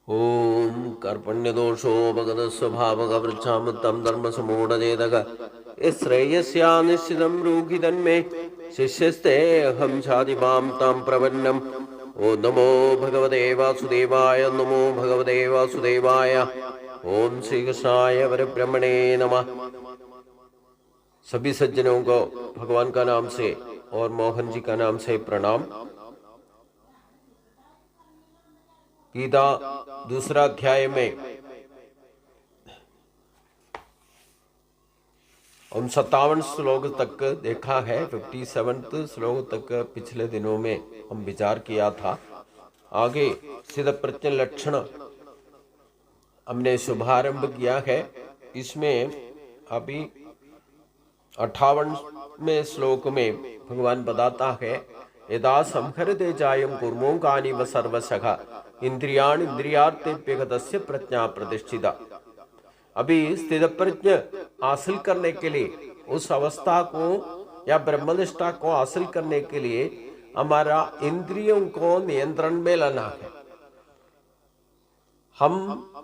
ओम कर्पण्यदोषो भगतस्वभावकवृक्षां तं धर्मसमूढचेतक श्रेयस्या निश्चितं ब्रूहि तन्मे शिष्यस्ते अहं शाधिमां तां प्रपन्नम्। ओ नमो भगवते वासुदेवाय, नमो भगवते वासुदेवाय। ओम श्री कृष्णाय परब्रह्मणे नमः। सभी सज्जनों को भगवान का नाम से और मोहन जी का नाम से प्रणाम। गीता दूसरा अध्याय में हम 57 श्लोक तक देखा है। 57 श्लोक तक पिछले दिनों में हम विचार किया था। आगे स्थितप्रज्ञ लक्षण हमने शुभारंभ किया है। इसमें अभी 58वें श्लोक में भगवान बताता है, यदा संहरते जायं कुर्मो कानिव सर्वशः इंद्रियाणि इंद्रियार्थेभ्यगतस्य प्रज्ञा प्रतिष्ठिता। अभी स्थित प्रज्ञ हासिल करने के लिए, उस अवस्था को या ब्रह्मनिष्ठा को हासिल करने के लिए हमारा इंद्रियों को नियंत्रण में लाना है। हम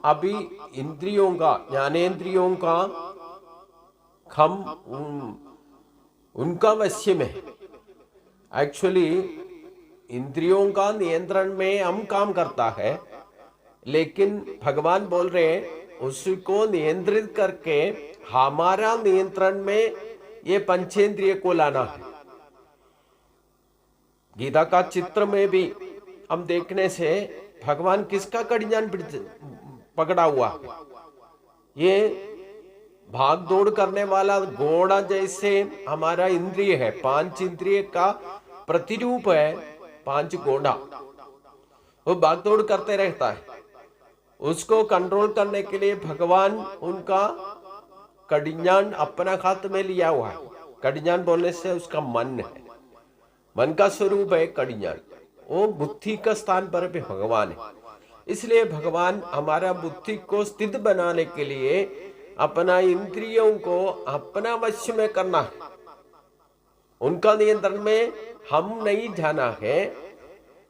अभी इंद्रियों का, ज्ञानेन्द्रियों का हम उनका वश्य में, एक्चुअली इंद्रियों का नियंत्रण में हम काम करता है, लेकिन भगवान बोल रहे हैं उसको नियंत्रित करके हमारा नियंत्रण में ये पंचेंद्रिय को लाना है। गीता का चित्र में भी हम देखने से भगवान किसका कड़ियान पकड़ा हुआ है। ये भाग दौड़ करने वाला घोड़ा जैसे हमारा इंद्रिय है, पांच इंद्रिय का प्रतिरूप है पांच घोड़ा। वो भाग दौड़ करते रहता है। उसको कंट्रोल करने के लिए भगवान उनका कड़ियान अपना हाथ में लिया हुआ है। कड़ियान बोलने से उसका मन है, मन का स्वरूप है कड़ियान। वो बुद्धि का स्थान पर भी भगवान है। इसलिए भगवान हमारा बुद्धि को स्थित बनाने के लिए अपना इंद्रियों को अपना वश में करना है। उनका नियंत्रण में हम नहीं जाना है।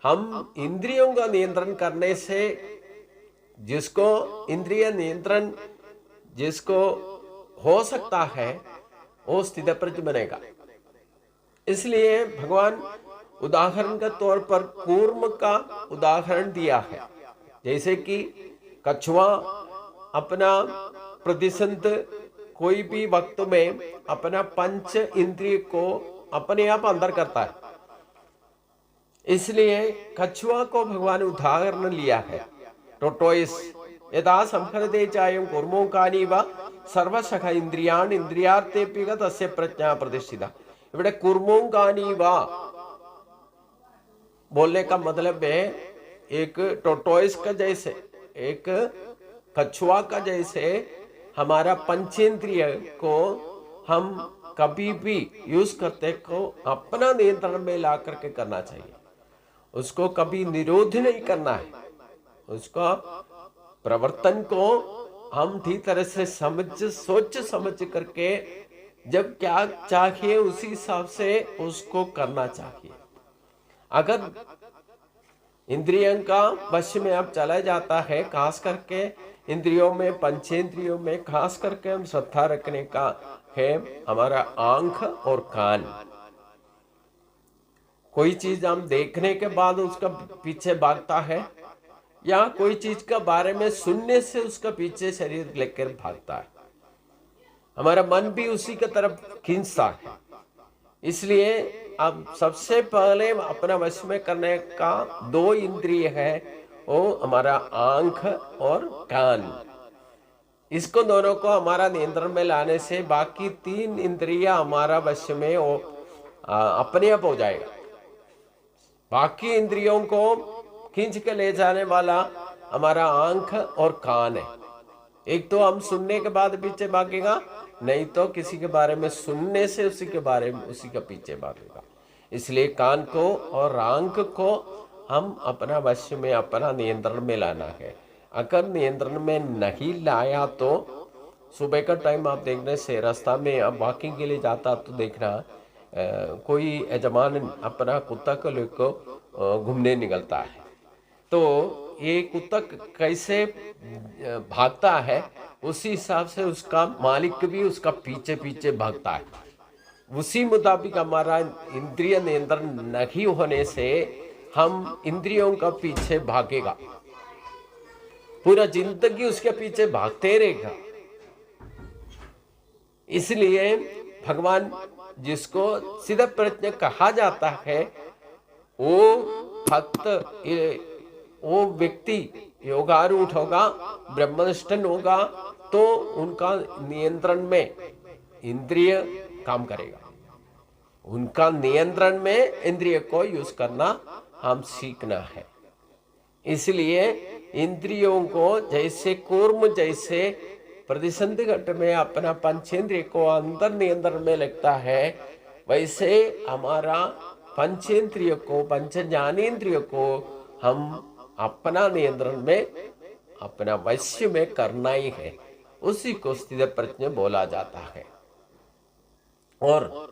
हम इंद्रियों का नियंत्रण करने से, जिसको इंद्रिय नियंत्रण जिसको हो सकता है, वो स्थित प्रज्ञ बनेगा। इसलिए भगवान उदाहरण के तौर पर कूर्म का उदाहरण दिया है। जैसे कि कछुआ अपना प्रतिसंध कोई भी वक्त में अपना पंच इंद्रिय को अपने आप अंदर करता है। इसलिए कछुआ को भगवान उदाहरण लिया है। टोटोइस यदा संहरते जायं कुर्मो कानिव सर्वशः इंद्रियाणि इंद्रियार्थेभ्यगतस्य प्रज्ञा प्रतिष्ठिता। इवड़े कुर्मो कानिव बोलने का मतलब है, एक टोटोइस का जैसे, एक कछुआ का जैसे हमारा पंचेंद्रिय को हम कभी भी यूज करते को अपना नियंत्रण में ला करके करना चाहिए। उसको कभी निरोध नहीं करना है। उसका प्रवर्तन को हम ठीक तरह से सोच समझ करके जब क्या चाहिए उसी हिसाब से उसको करना चाहिए। अगर इंद्रियों का वश में अब चला जाता है, खास करके इंद्रियों में, पंचेंद्रियों में खास करके हम श्रद्धा रखने का है हमारा आंख और कान। कोई चीज हम देखने के बाद उसका पीछे भागता है, या कोई चीज के बारे में सुनने से उसका पीछे शरीर लेकर भागता है। हमारा मन भी उसी की तरफ खींचता है। इसलिए अब सबसे पहले अपना वश में करने का दो इंद्रिय है, वो हमारा आंख और कान। इसको दोनों को हमारा नियंत्रण में लाने से बाकी तीन इंद्रिया हमारा वश में वो अपने आप हो जाएगा। बाकी इंद्रियों को खींच के ले जाने वाला हमारा आंख और कान है। एक तो हम सुनने के बाद पीछे भागेगा, नहीं तो किसी के बारे में सुनने से उसी के बारे में उसी के पीछे भागेगा। इसलिए कान को और आंख को हम अपना वश में, अपना नियंत्रण में लाना है। अगर नियंत्रण में नहीं लाया तो सुबह का टाइम आप देखने से रास्ता में आप वॉकिंग के लिए जाता तो देखना कोई यजमान अपना कुत्ता को लेकर घूमने निकलता है। तो ये कुत्ता कैसे भागता है, उसी हिसाब से उसका मालिक भी उसका पीछे पीछे भागता है। उसी मुताबिक हमारा इंद्रिय नियंत्रण नहीं होने से हम इंद्रियों का पीछे भागेगा, पूरा जिंदगी उसके पीछे भागते रहेगा। इसलिए भगवान जिसको सिद्ध प्रज्ञ कहा जाता है, वो भक्त, वो व्यक्ति योगारूढ़ होगा, ब्रह्मनिष्ठ होगा, तो उनका नियंत्रण में इंद्रिय काम करेगा। उनका नियंत्रण में इंद्रिय को यूज करना हम सीखना है। इसलिए इंद्रियों को जैसे कूर्म जैसे प्रतिसंधि घट में अपना पंचेंद्रिय को अंदर नियंत्रण में लगता है, वैसे हमारा पंचेंद्रिय को, पंच ज्ञानेन्द्रिय को हम अपना नियंत्रण में, अपना वश्य में करना ही है। उसी को स्थित प्रज्ञ बोला जाता है। और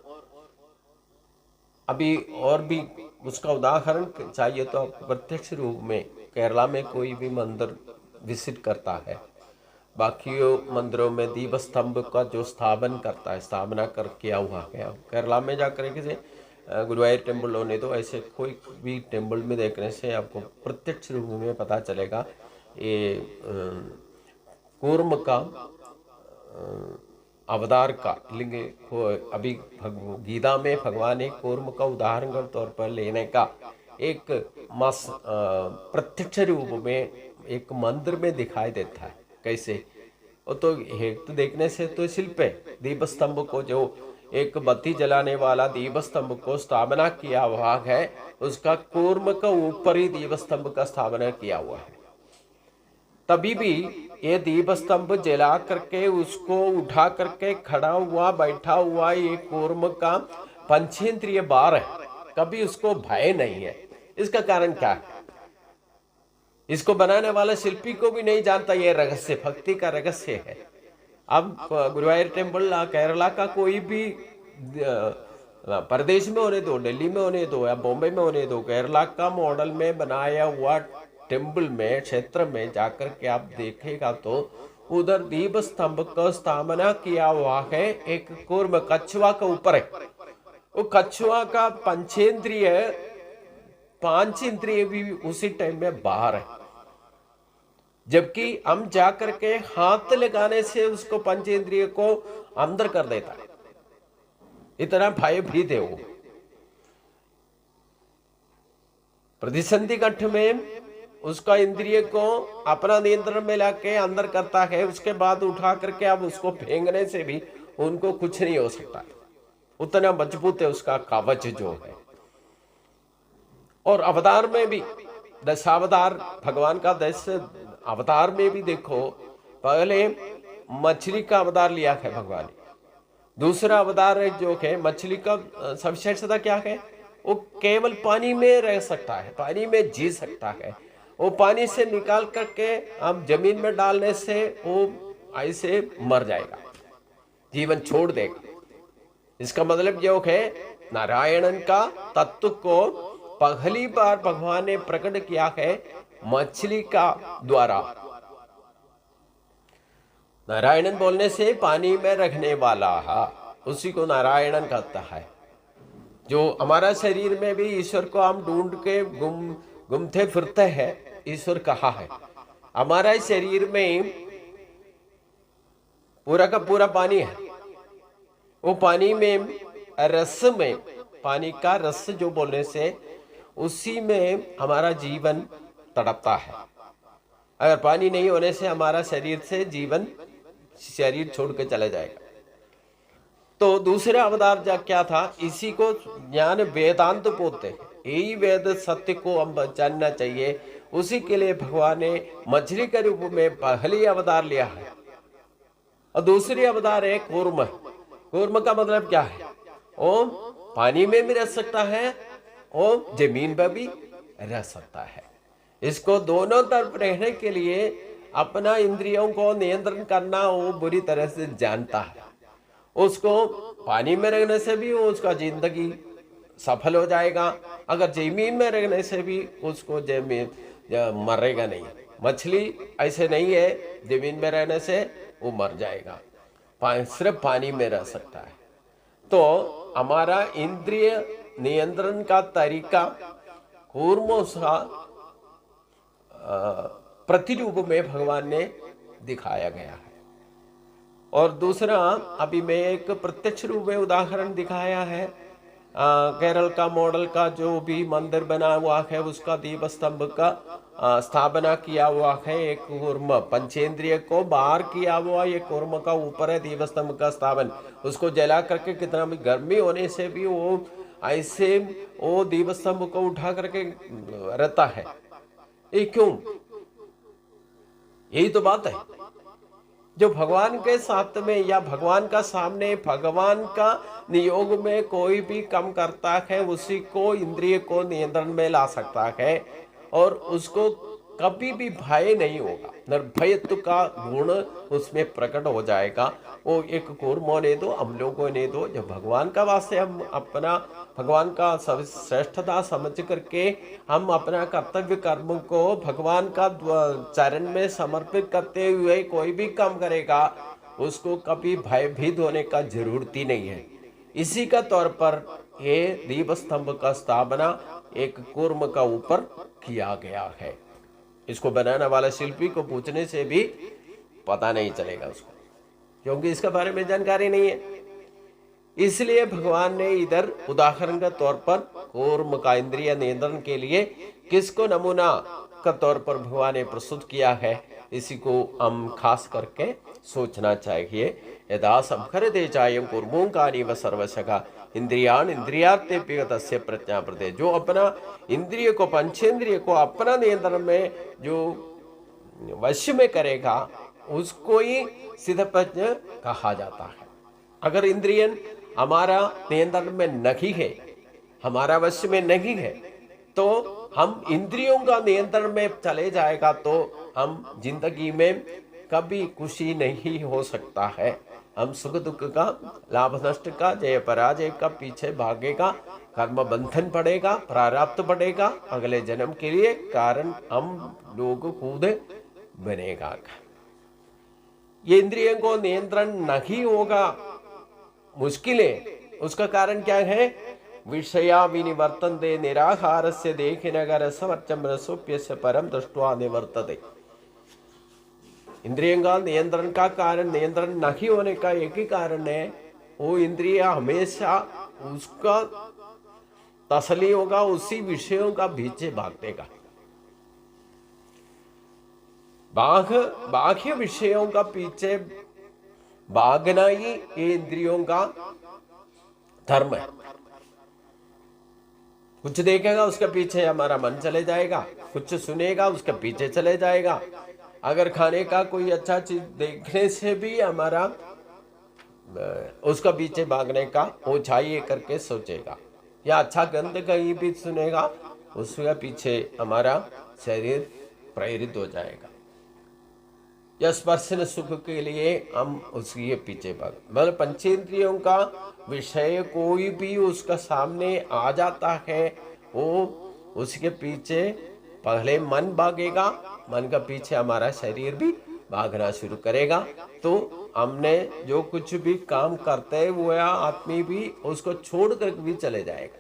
अभी और भी उसका उदाहरण चाहिए तो आपको प्रत्यक्ष रूप में केरला में कोई भी मंदिर विजिट करता है, बाकी मंदिरों में दीप स्तंभ का जो स्थापन करता है, स्थापना कर किया हुआ है। केरला में जाकर के गुरुवायूर टेम्पल होने तो ऐसे कोई भी टेम्पल में देखने से आपको प्रत्यक्ष रूप में पता चलेगा ये कूर्म का अवतार का लिंग। अभी गीता में भगवान एक कूर्म का उदाहरण के तौर पर लेने का एक प्रत्यक्ष रूप में एक मंदिर में दिखाई देता है। कैसे? वो तो हेतु देखने से तो शिल्प है, दीप स्तंभ को, जो एक बत्ती जलाने वाला दीप स्तंभ को स्थापना किया हुआ है, उसका कूर्म का ऊपर ही दीप स्तंभ का स्थापना किया हुआ है। तभी भी ये दीप स्तंभ जला करके उसको उठा करके खड़ा हुआ बैठा हुआ ये कूर्म का पंचेंद्रिय बार है, कभी उसको भय नहीं है। इसका कारण क्या है? इसको बनाने वाला शिल्पी को भी नहीं जानता, ये रहस्य भक्ति का रहस्य है। अब गुरुवायूर टेम्पल केरला का कोई भी प्रदेश में होने दो, दिल्ली में होने दो या बॉम्बे में होने दो, केरला का मॉडल में बनाया हुआ टेम्पल में, क्षेत्र में जाकर के आप देखेगा तो उधर दीप स्तंभ का स्थापना किया हुआ है एक कूर्म कछुआ के ऊपर है। वो कछुआ का पंचेंद्रिय, पांच इंद्रिय भी उसी टाइम में बाहर है, जबकि हम जाकर के हाथ लगाने से उसको पंचेंद्रिय को अंदर कर देता है। इतना भयभीत है वो। प्रतिसंधि घट में उसका इंद्रिय को अपना नियंत्रण में लाके अंदर करता है, उसके बाद उठा करके अब उसको फेंकने से भी उनको कुछ नहीं हो सकता, उतना मजबूत है उसका कवच जो है। और अवतार में भी दशावतार, भगवान का 10 अवतार में भी देखो, पहले मछली का अवतार लिया है भगवान ने। दूसरा अवतार जो है मछली का सविशेषता क्या है? वो केवल पानी में रह सकता है, पानी में जी सकता है। वो पानी से निकाल करके हम जमीन में डालने से वो ऐसे मर जाएगा, जीवन छोड़ देगा। इसका मतलब जो है नारायणन का तत्व को पहली बार भगवान ने प्रकट किया है मछली का द्वारा। नारायणन बोलने से पानी में रखने वाला है, उसी को नारायणन कहता है। जो हमारा शरीर में भी ईश्वर को हम ढूंढ के घूमते फिरते हैं, ईश्वर कहा है। हमारा शरीर में पूरा का पूरा पानी है, वो पानी में रस में, पानी का रस जो बोलने से उसी में हमारा जीवन तड़पता है। अगर पानी नहीं होने से हमारा शरीर से जीवन, शरीर छोड़ के चला जाएगा। तो दूसरा अवतार क्या था? इसी को ज्ञान वेदांत बोलते हैं। यही वेद सत्य को हम जानना चाहिए, उसी के लिए भगवान ने मछली के रूप में पहली अवतार लिया है। और दूसरी अवतार है कूर्म। कूर्म का मतलब क्या है? वो पानी में भी रह सकता है और जमीन पर भी रह सकता है। इसको दोनों तरफ रहने के लिए अपना इंद्रियों को नियंत्रण करना वो बुरी तरह से जानता है। उसको पानी में रहने से भी उसका जिंदगी सफल हो जाएगा, अगर जमीन में रहने से भी उसको मरेगा नहीं। मछली ऐसे नहीं है जमीन में रहने से वो मर जाएगा, सिर्फ पानी में रह सकता है। तो हमारा इंद्रिय नियंत्रण का तरीका कूर्मों का प्रतिरूप में भगवान ने दिखाया गया है। और दूसरा, अभी मैं एक प्रत्यक्ष रूप में उदाहरण दिखाया है। केरल का मॉडल का जो भी मंदिर बना हुआ है उसका दीपस्तंभ का स्थापना किया हुआ है। एक कूर्म पंचेंद्रिय को बाहर किया हुआ ये कूर्म का ऊपर है दीपस्तंभ का स्थापन। उसको जला करके कितना भी गर्मी होने से भी वो ऐसे वो दीपस्तंभ को उठा करके रहता है। ये क्यों? यही तो बात है। जो भगवान के साथ में या भगवान का सामने भगवान का नियोग में कोई भी काम करता है उसी को इंद्रिय को नियंत्रण में ला सकता है और उसको कभी भी भय नहीं होगा। निर्भयत्व का गुण उसमें प्रकट हो जाएगा। वो एक कूर्मों ने दो, हम लोगों ने दो, जो भगवान का वास्ते हम अपना भगवान का श्रेष्ठता समझ करके हम अपना कर्तव्य कर्म को भगवान का चरण में समर्पित करते हुए कोई भी काम करेगा उसको कभी भयभीत होने का जरूरत ही नहीं है। इसी का तौर पर ये दीपस्तंभ का स्थापना एक कूर्म का ऊपर किया गया है। इसको बनाने वाला शिल्पी को पूछने से भी पता नहीं चलेगा उसको, क्योंकि इसके बारे में जानकारी नहीं है। इसलिए भगवान ने इधर उदाहरण के तौर पर कूर्म का इंद्रिय नियंत्रण के लिए किसको नमूना का तौर पर भगवान ने प्रस्तुत किया है, इसी को हम खास करके सोचना चाहिए। यदा संखरते चायं कूर्मों का निव सर्वशः इंद्रियान इंद्रियार्थेभ्यः तस्य प्रज्ञा प्रदे। जो अपना इंद्रिय को पंचेंद्रिय को अपना नियंत्रण में जो वश में करेगा उसको ही सिद्ध प्रज्ञ कहा जाता है। अगर इंद्रियन हमारा नियंत्रण में नहीं है, हमारा वश में नहीं है, तो हम इंद्रियों का नियंत्रण में चले जाएगा तो हम जिंदगी में कभी खुशी नहीं हो सकता है। हम सुख दुख का, लाभ नष्ट का, जय पराजय का पीछे भागेगा, कर्म बंधन पड़ेगा, प्रारब्ध पड़ेगा, अगले जन्म के लिए कारण हम लोग खुद बनेगा। ये इंद्रियों को नियंत्रण नहीं होगा, मुश्किल है। उसका कारण क्या है? विषया विनिवर्तन्ते निराहारस्य देखिनगर रसवर्चम रसोप्यस्य परम दृष्ट्वा निवर्तते। इंद्रियों का नियंत्रण का कारण, नियंत्रण नहीं होने का एक ही कारण है, वो इंद्रिय हमेशा उसका तसली होगा, उसी विषयों का पीछे भागने का। बाह्य विषयों का पीछे भागना ही ये इंद्रियों का धर्म है। कुछ देखेगा उसके पीछे हमारा मन चले जाएगा, कुछ सुनेगा उसके पीछे चले जाएगा। अगर खाने का कोई अच्छा चीज देखने से भी हमारा उसका पीछे भागने का वो चाहिए करके सोचेगा, या अच्छा गंध कहीं भी सुनेगा उसके पीछे हमारा शरीर प्रेरित हो जाएगा। या स्पर्शन सुख के लिए हम उसके पीछे भाग, मतलब पंचेंद्रियों का विषय कोई भी उसका सामने आ जाता है वो उसके पीछे पहले मन भागेगा, मन का पीछे हमारा शरीर भी भागना शुरू करेगा। तो हमने जो कुछ भी काम करते हुए आदमी भी उसको छोड़कर भी चले जाएगा।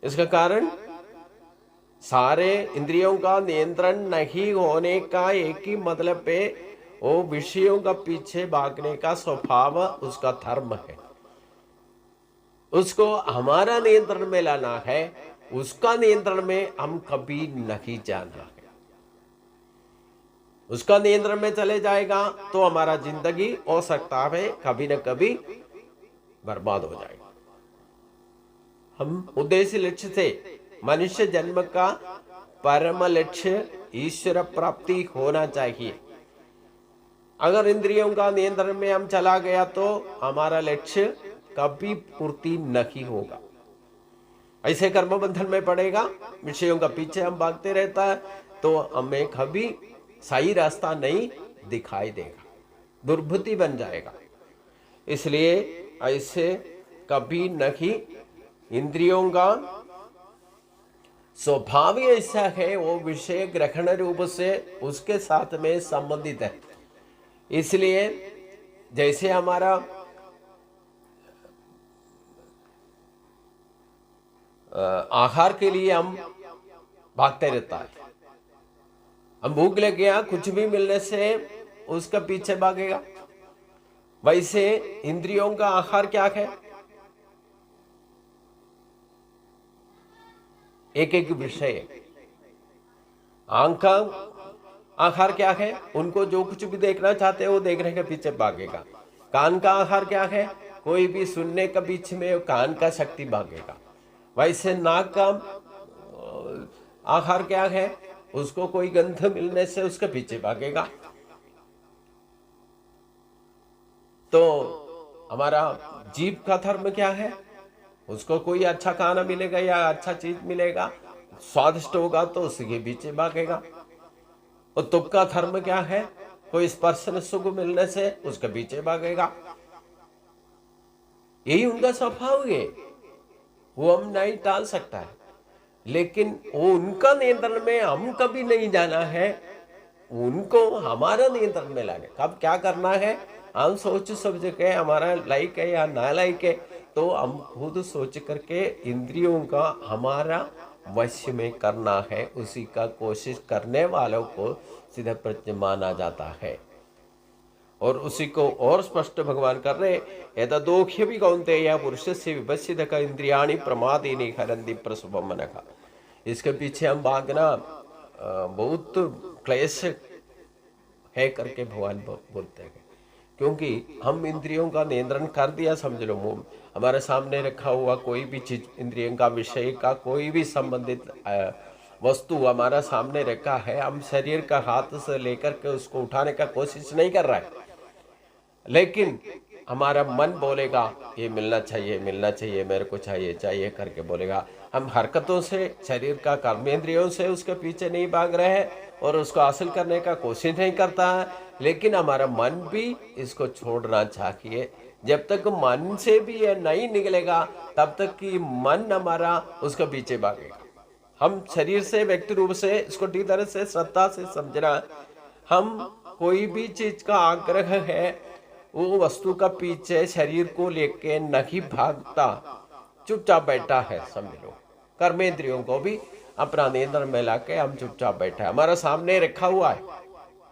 इसका कारण सारे इंद्रियों का नियंत्रण नहीं होने का एक ही मतलब पे वो विषयों का पीछे भागने का स्वभाव उसका धर्म है। उसको हमारा नियंत्रण में लाना है, उसका नियंत्रण में हम कभी नहीं जाना है। उसका नियंत्रण में चले जाएगा तो हमारा जिंदगी हो सकता है कभी न कभी बर्बाद हो जाएगा। हम उद्देश्य लक्ष्य से मनुष्य जन्म का परम लक्ष्य ईश्वर प्राप्ति होना चाहिए। अगर इंद्रियों का नियंत्रण में हम चला गया तो हमारा लक्ष्य कभी पूर्ति नहीं होगा। ऐसे कर्म बंधन में पड़ेगा, विषयों का पीछे हम भागते रहता है तो हमें कभी सही रास्ता नहीं दिखाई देगा, दुर्बुद्धि बन जाएगा। इसलिए ऐसे कभी नहीं इंद्रियों का स्वभाव ही ऐसा है, वो विषय ग्रहण रूप से उसके साथ में संबंधित है। इसलिए जैसे हमारा आहार के लिए हम भागते रहता है, हम भूख लग गया, कुछ भी मिलने से उसका पीछे भागेगा। वैसे इंद्रियों का आहार क्या है? एक एक विषय। आंख का आहार क्या है? उनको जो कुछ भी देखना चाहते हैं वो देखने के पीछे भागेगा। कान का आहार क्या है? कोई भी सुनने के बीच में कान का शक्ति भागेगा। वैसे नाक का आहार क्या है? उसको कोई गंध मिलने से उसके पीछे भागेगा। तो हमारा जीभ का धर्म क्या है? उसको कोई अच्छा खाना मिलेगा या अच्छा चीज मिलेगा, स्वादिष्ट होगा तो उसके पीछे भागेगा। और तुक का धर्म क्या है? कोई स्पर्शन सुख मिलने से उसके पीछे भागेगा। यही उनका स्वभाव है, वो हम नहीं टाल सकता है। लेकिन वो उनका नियंत्रण में हम कभी नहीं जाना है, उनको हमारा नियंत्रण में लाने। कब क्या करना है हम सोच समझ के, हमारा लाइक है या ना लाइक है तो हम खुद सोच करके इंद्रियों का हमारा वश में करना है। उसी का कोशिश करने वालों को सीधा प्रज्ञ माना जाता है। और उसी को और स्पष्ट भगवान कर रहे, एतदोख्य भी कौन्तेय पुरुषस्य विपश्चितः इंद्रियाणि प्रमादीनि हरन्ति प्रसवं मनः। इसके पीछे हम भागना बहुत क्लेश है करके भगवान बोलते हैं। क्योंकि हम इंद्रियों का नियंत्रण कर दिया, समझ लो मुंह हमारे सामने रखा हुआ कोई भी चीज, इंद्रियों का विषय का कोई भी संबंधित वस्तु हमारा सामने रखा है, हम शरीर का हाथ से लेकर के उसको उठाने का कोशिश नहीं कर रहा है, लेकिन हमारा मन बोलेगा ये मिलना चाहिए, मेरे को चाहिए करके बोलेगा। हम हरकतों से, शरीर का कर्मेंद्रियों से उसके पीछे नहीं भाग रहे हैं और उसको हासिल करने का कोशिश नहीं करता है, लेकिन हमारा मन भी इसको छोड़ना चाहिए। जब तक मन से भी ये नहीं निकलेगा तब तक कि मन हमारा उसके पीछे भागेगा। हम शरीर से, व्यक्ति रूप से इसको ठीक तरह से श्रद्धा से समझना, हम कोई भी चीज का आग्रह है वो वस्तु का पीछे शरीर को लेके नहीं भागता, चुपचाप बैठा है, समझ लो। कर्मेंद्रियों को भी अपना नियंत्रण में लाके हम चुपचाप बैठा है। हमारा सामने रखा हुआ है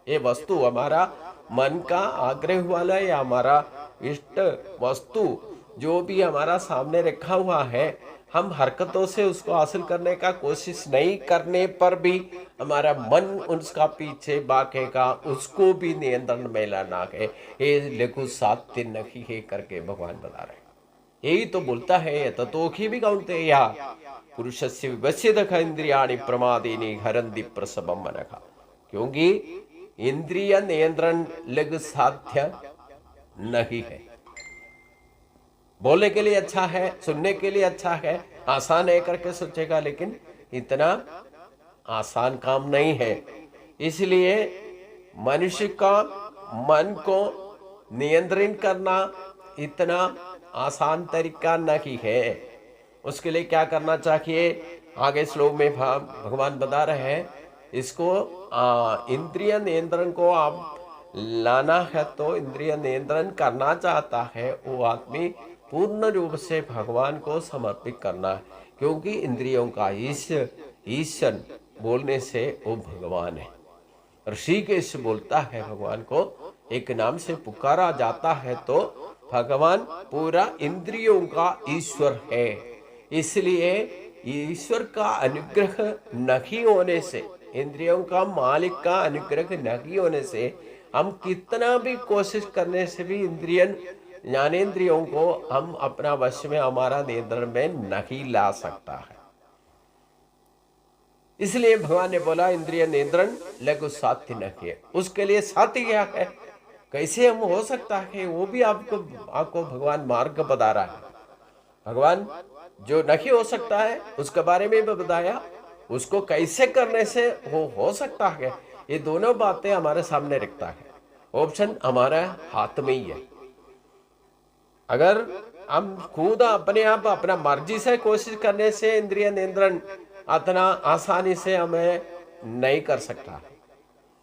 ये वस्तु, हमारा मन का आग्रह वाला या हमारा इष्ट वस्तु जो भी हमारा सामने रखा हुआ है, हम हरकतों से उसको हासिल करने का कोशिश नहीं करने पर भी हमारा मन उसका पीछे भागेगा, उसको भी नियंत्रण में लाना है। ये लघु सात्य नहीं है करके भगवान बता रहे। यही तो बोलता है, ततोखी भी कौन्तेय पुरुषस्य विपश्चितः इंद्रियाणि प्रमादीनि हरन्ति प्रसवं मनः। क्योंकि इंद्रिय नियंत्रण लघु साध्य नहीं है। बोलने के लिए अच्छा है, सुनने के लिए अच्छा है, आसान है करके सोचेगा, लेकिन इतना आसान काम नहीं है। इसलिए मनुष्य का मन को नियंत्रित करना इतना आसान तरीका नहीं है। उसके लिए क्या करना चाहिए, आगे श्लोक में भगवान बता रहे हैं। इसको इंद्रिय नियंत्रण को आप लाना है तो इंद्रिय नियंत्रण करना चाहता है वो आदमी पूर्ण रूप से भगवान को समर्पित करना है। क्योंकि इंद्रियों का ईश्वर बोलने से वो भगवान है। ऋषिकेश बोलता है भगवान को एक नाम से पुकारा जाता है तो भगवान पूरा इंद्रियों का ईश्वर है। इसलिए ईश्वर का अनुग्रह नहीं होने से, इंद्रियों का मालिक का अनुग्रह नहीं होने से हम कितना भी कोशिश करने से भी ज्ञानेंद्रियों को हम अपना वश में, हमारा नियंत्रण में नहीं ला सकता है। इसलिए भगवान ने बोला इंद्रिय नियंत्रण लघु साध्य नहीं है। उसके लिए साध्य क्या है, कैसे हम हो सकता है, वो भी आपको भगवान मार्ग बता रहा है। भगवान जो नहीं हो सकता है उसके बारे में भी बताया, उसको कैसे करने से वो हो सकता है। ये दोनों बातें हमारे सामने रखता है। ऑप्शन हमारा हाथ में ही है। अगर हम खुद अपने आप अपना मर्जी से कोशिश करने से इंद्रिय नियंत्रण इतना आसानी से हमें नहीं कर सकता,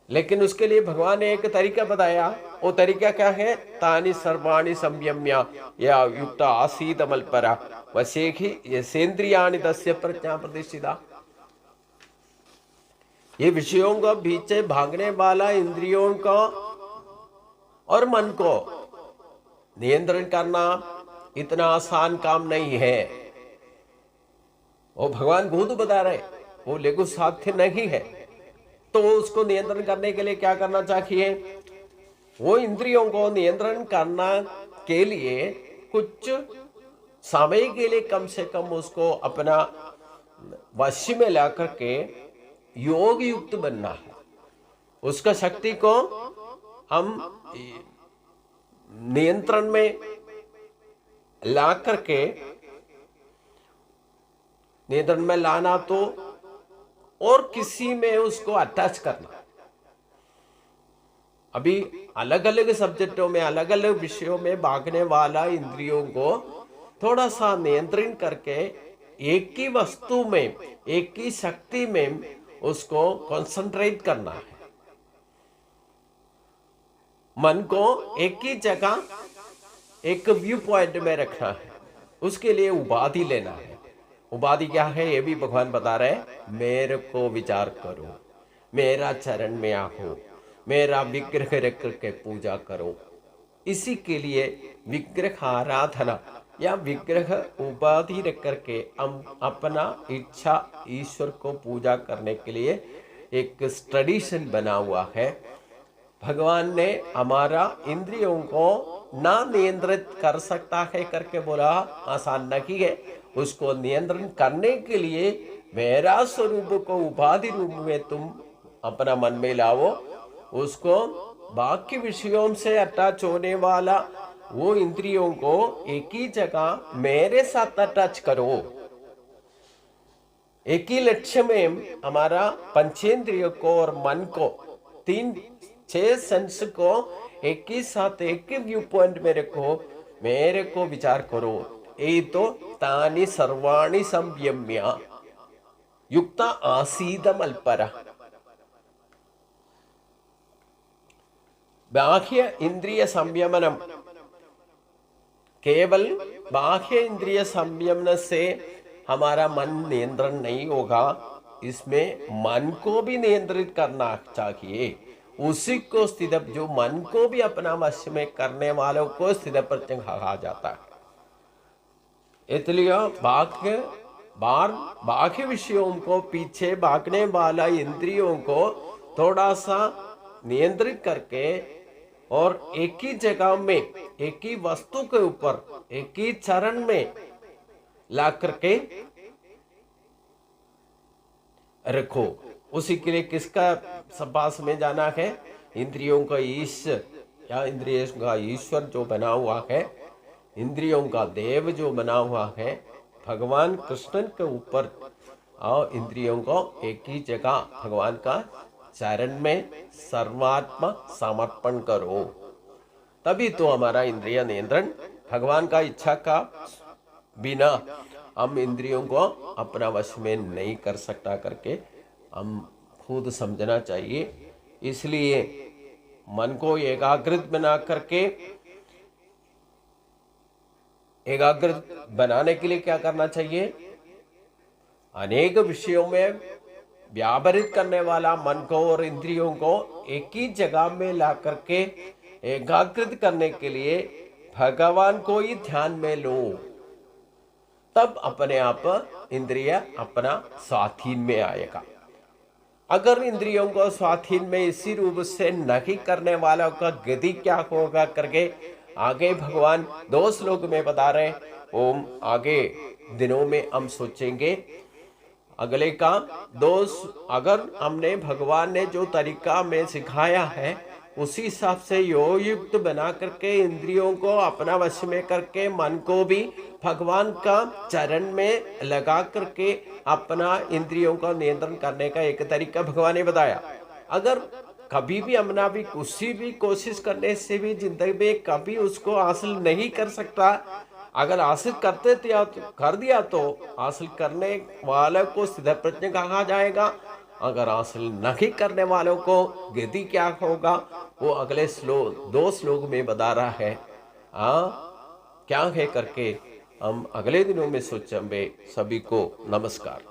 लेकिन उसके लिए भगवान ने एक तरीका बताया। वो तरीका क्या है? तानि सर्वाणि संयम्य या युक्त आसीत मलपरा वशेखी सेन्द्रियाणि तस्य प्रज्ञा प्रतिष्ठिता। ये विषयों का पीछे भागने वाला इंद्रियों का और मन को नियंत्रण करना इतना आसान काम नहीं है। वो भगवान खुद बता रहे, वो लघु साध्य नहीं है। तो उसको नियंत्रण करने के लिए क्या करना चाहिए? वो इंद्रियों को नियंत्रण करना के लिए कुछ समय के लिए कम से कम उसको अपना वश में ला करके योग युक्त बनना है। उसका शक्ति को हम नियंत्रण में ला करके, नियंत्रण में लाना तो और किसी में उसको अटैच करना। अभी अलग अलग सब्जेक्टों में, अलग अलग विषयों में भागने वाला इंद्रियों को थोड़ा सा नियंत्रित करके एक ही वस्तु में, एक ही शक्ति में उसको कंसंट्रेट करना है। मन को एक ही जगह, एक व्यू पॉइंट में रखना है। उसके लिए उपाधि लेना है। उपाधि क्या है ये भी भगवान बता रहे हैं। मेरे को विचार करो, मेरा चरण में आओ, मेरा विग्रह रख करके पूजा करो। इसी के लिए विग्रह आराधना या विग्रह उपाधि रख करके हम अपना इच्छा ईश्वर को पूजा करने के लिए एक ट्रेडिशन बना हुआ है। भगवान ने हमारा इंद्रियों को ना नियंत्रित कर सकता है करके बोला, आसान नहीं है। उसको नियंत्रण करने के लिए मेरा स्वरूप को उपाधि रूप में तुम अपना मन में लाओ। उसको बाकी विषयों से अटैच होने वाला वो इंद्रियों को एक ही जगह मेरे साथ अटैच करो। एक ही लक्ष्य में हमारा पंचेंद्रियों को और मन को, 6 सेंस को एक ही साथ एक ही व्यू पॉइंट में रखो, मेरे को विचार करो। ये तो तानि सर्वाणि संयम्य युक्त आसीद मलपरा। बाह्य इंद्रिय संयमनम, केवल बाह्य इंद्रिय संयमन से हमारा मन नियंत्रण नहीं होगा। इसमें मन को भी नियंत्रित करना चाहिए। उसी को स्थित, जो मन को भी अपना वश में करने वालों को स्थित प्रत्यंग कहा जाता है। इसलिए बाह्य विषयों को पीछे भागने वाला इंद्रियों को थोड़ा सा नियंत्रित करके और एक ही जगह में, एक ही वस्तु के ऊपर, एक ही चरण में ला करके रखो। उसी के लिए किसका पास में जाना है? इंद्रियों का या इंद्रियों का ईश्वर जो बना हुआ है, इंद्रियों का देव जो बना हुआ है, भगवान कृष्ण के ऊपर और इंद्रियों को एक ही जगह भगवान का चरण में सर्वात्मा समर्पण करो। तभी तो हमारा इंद्रिय नियंत्रण, भगवान का इच्छा का बिना हम इंद्रियों को अपना वश में नहीं कर सकता करके हम खुद समझना चाहिए। इसलिए मन को एकाग्रित बना करके, एकाग्रित बनाने के लिए क्या करना चाहिए? अनेक विषयों में व्यापरित करने वाला मन को और इंद्रियों को एक ही जगह में ला करके एकाग्रित करने के लिए भगवान को ही ध्यान में लो। तब अपने आप इंद्रिय अपना स्वाधीन में आएगा। अगर इंद्रियों को स्वाधीन में इसी रूप से नहीं करने वालों का गति क्या होगा करके आगे भगवान 2 श्लोक में बता रहे। ओम आगे दिनों में हम सोचेंगे अगले का दोष। अगर हमने भगवान ने जो तरीका में सिखाया है उसी हिसाब से योग युक्त बना करके इंद्रियों को अपना वश में करके मन को भी भगवान का चरण में लगा करके अपना इंद्रियों का नियंत्रण करने का एक तरीका भगवान ने बताया। अगर कभी भी हमने भी किसी भी कोशिश करने से भी जिंदगी में कभी उसको हासिल नहीं कर सकता, अगर हासिल करते थे कर दिया तो हासिल करने वाले को स्थितप्रज्ञ कहा जाएगा। अगर हासिल नहीं करने वालों को गति क्या होगा वो अगले श्लोक 2 श्लोक में बता रहा है। क्या है करके हम अगले दिनों में सोचेंगे। सभी को नमस्कार।